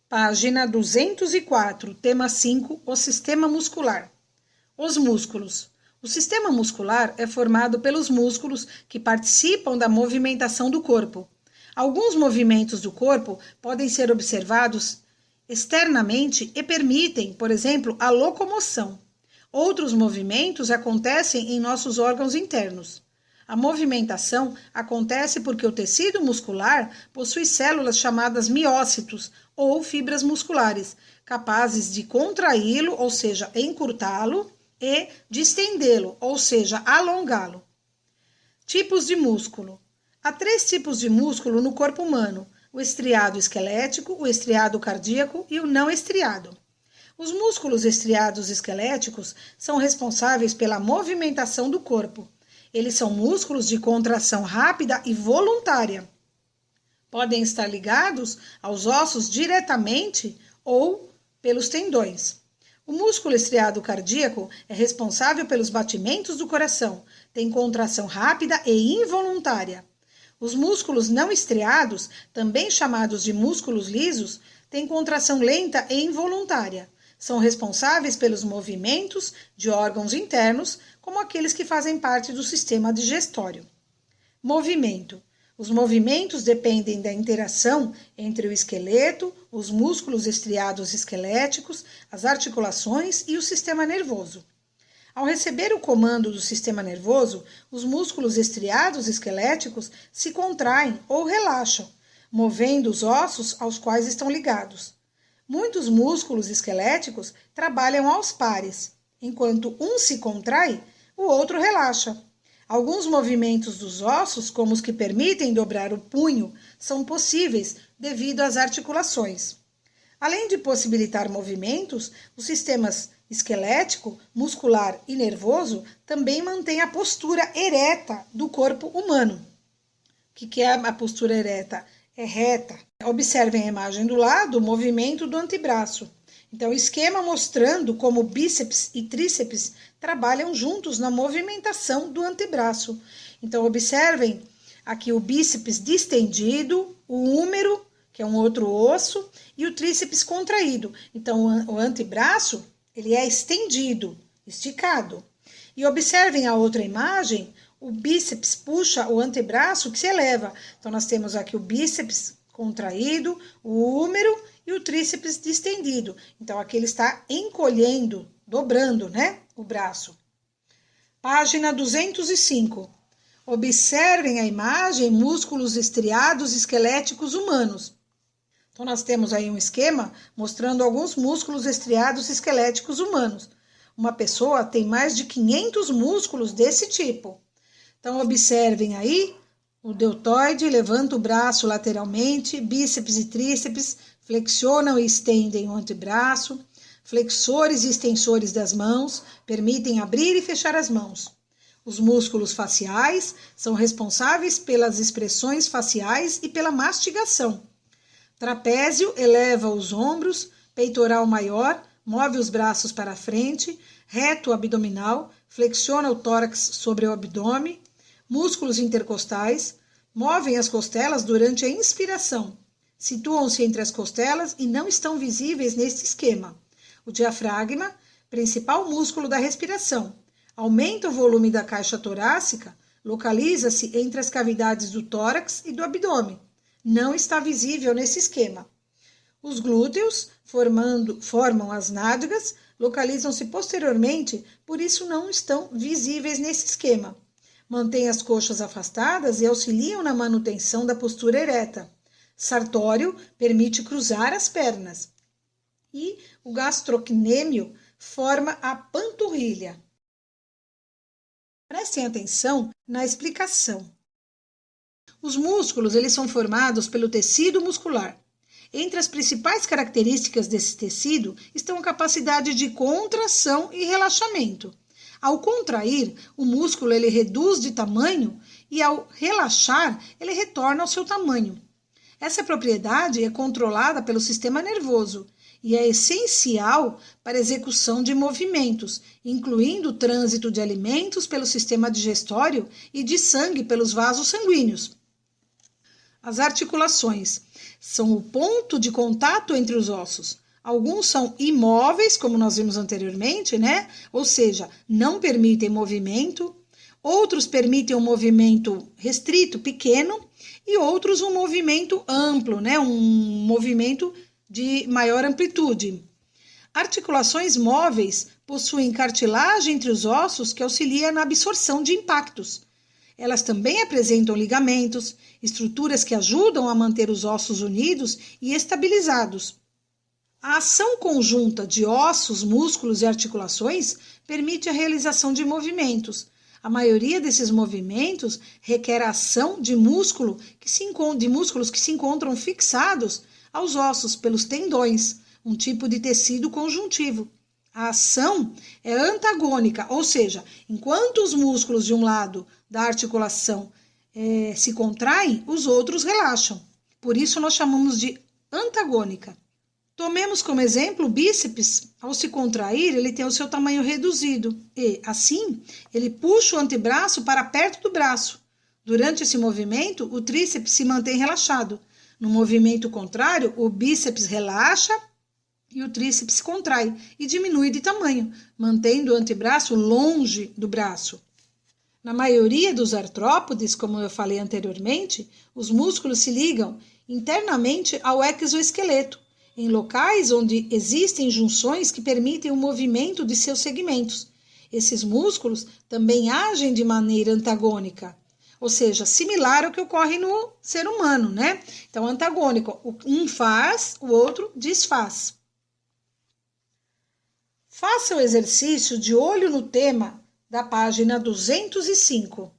Página 204, tema 5, o sistema muscular. Os músculos. O sistema muscular é formado pelos músculos que participam da movimentação do corpo. Alguns movimentos do corpo podem ser observados externamente e permitem, por exemplo, a locomoção. Outros movimentos acontecem em nossos órgãos internos. A movimentação acontece porque o tecido muscular possui células chamadas miócitos ou fibras musculares, capazes de contraí-lo, ou seja, encurtá-lo, e distendê-lo, ou seja, alongá-lo. Tipos de músculo. Há 3 tipos de músculo no corpo humano: o estriado esquelético, o estriado cardíaco e o não estriado. Os músculos estriados esqueléticos são responsáveis pela movimentação do corpo. Eles são músculos de contração rápida e voluntária. Podem estar ligados aos ossos diretamente ou pelos tendões. O músculo estriado cardíaco é responsável pelos batimentos do coração, tem contração rápida e involuntária. Os músculos não estriados, também chamados de músculos lisos, têm contração lenta e involuntária. São responsáveis pelos movimentos de órgãos internos, como aqueles que fazem parte do sistema digestório. Movimento. Os movimentos dependem da interação entre o esqueleto, os músculos estriados esqueléticos, as articulações e o sistema nervoso. Ao receber o comando do sistema nervoso, os músculos estriados esqueléticos se contraem ou relaxam, movendo os ossos aos quais estão ligados. Muitos músculos esqueléticos trabalham aos pares. Enquanto um se contrai, o outro relaxa. Alguns movimentos dos ossos, como os que permitem dobrar o punho, são possíveis devido às articulações. Além de possibilitar movimentos, os sistemas esquelético, muscular e nervoso também mantêm a postura ereta do corpo humano. O que é a postura ereta? É reta. Observem a imagem do lado, o movimento do antebraço. Então, esquema mostrando como bíceps e tríceps trabalham juntos na movimentação do antebraço. Então, observem aqui o bíceps distendido, o húmero, que é um outro osso, e o tríceps contraído. Então, o antebraço, ele é estendido, esticado. E observem a outra imagem, o bíceps puxa o antebraço que se eleva. Então, nós temos aqui o bíceps contraído, o húmero e o tríceps distendido. Então, aqui ele está encolhendo, dobrando, né, o braço. Página 205. Observem a imagem, músculos estriados esqueléticos humanos. Então, nós temos aí um esquema mostrando alguns músculos estriados esqueléticos humanos. Uma pessoa tem mais de 500 músculos desse tipo. Então, observem aí o deltoide, levanta o braço lateralmente, bíceps e tríceps flexionam e estendem o antebraço, flexores e extensores das mãos permitem abrir e fechar as mãos. Os músculos faciais são responsáveis pelas expressões faciais e pela mastigação. Trapézio eleva os ombros, peitoral maior, move os braços para frente, reto abdominal, flexiona o tórax sobre o abdômen. Músculos intercostais movem as costelas durante a inspiração. Situam-se entre as costelas e não estão visíveis neste esquema. O diafragma, principal músculo da respiração, aumenta o volume da caixa torácica, localiza-se entre as cavidades do tórax e do abdômen. Não está visível nesse esquema. Os glúteos formam as nádegas, localizam-se posteriormente, por isso não estão visíveis nesse esquema. Mantém as coxas afastadas e auxiliam na manutenção da postura ereta. Sartório permite cruzar as pernas. E o gastrocnêmio forma a panturrilha. Prestem atenção na explicação. Os músculos, eles são formados pelo tecido muscular. Entre as principais características desse tecido estão a capacidade de contração e relaxamento. Ao contrair, o músculo ele reduz de tamanho e ao relaxar, ele retorna ao seu tamanho. Essa propriedade é controlada pelo sistema nervoso e é essencial para a execução de movimentos, incluindo o trânsito de alimentos pelo sistema digestório e de sangue pelos vasos sanguíneos. As articulações. são o ponto de contato entre os ossos. Alguns são imóveis, como nós vimos anteriormente, né? Ou seja, não permitem movimento. Outros permitem um movimento restrito, pequeno, e outros um movimento amplo, né? Um movimento de maior amplitude. Articulações móveis possuem cartilagem entre os ossos que auxilia na absorção de impactos. Elas também apresentam ligamentos, estruturas que ajudam a manter os ossos unidos e estabilizados. A ação conjunta de ossos, músculos e articulações permite a realização de movimentos. A maioria desses movimentos requer a ação de músculos que se encontram fixados aos ossos pelos tendões, um tipo de tecido conjuntivo. A ação é antagônica, ou seja, enquanto os músculos de um lado da articulação se contraem, os outros relaxam. Por isso nós chamamos de antagônica. Tomemos como exemplo o bíceps. Ao se contrair, ele tem o seu tamanho reduzido e, assim, ele puxa o antebraço para perto do braço. Durante esse movimento, o tríceps se mantém relaxado. No movimento contrário, o bíceps relaxa e o tríceps se contrai e diminui de tamanho, mantendo o antebraço longe do braço. Na maioria dos artrópodes, como eu falei anteriormente, os músculos se ligam internamente ao exoesqueleto, em locais onde existem junções que permitem o movimento de seus segmentos. Esses músculos também agem de maneira antagônica, ou seja, similar ao que ocorre no ser humano, né? Então, antagônico, um faz, o outro desfaz. Faça o exercício de olho no tema da página 205.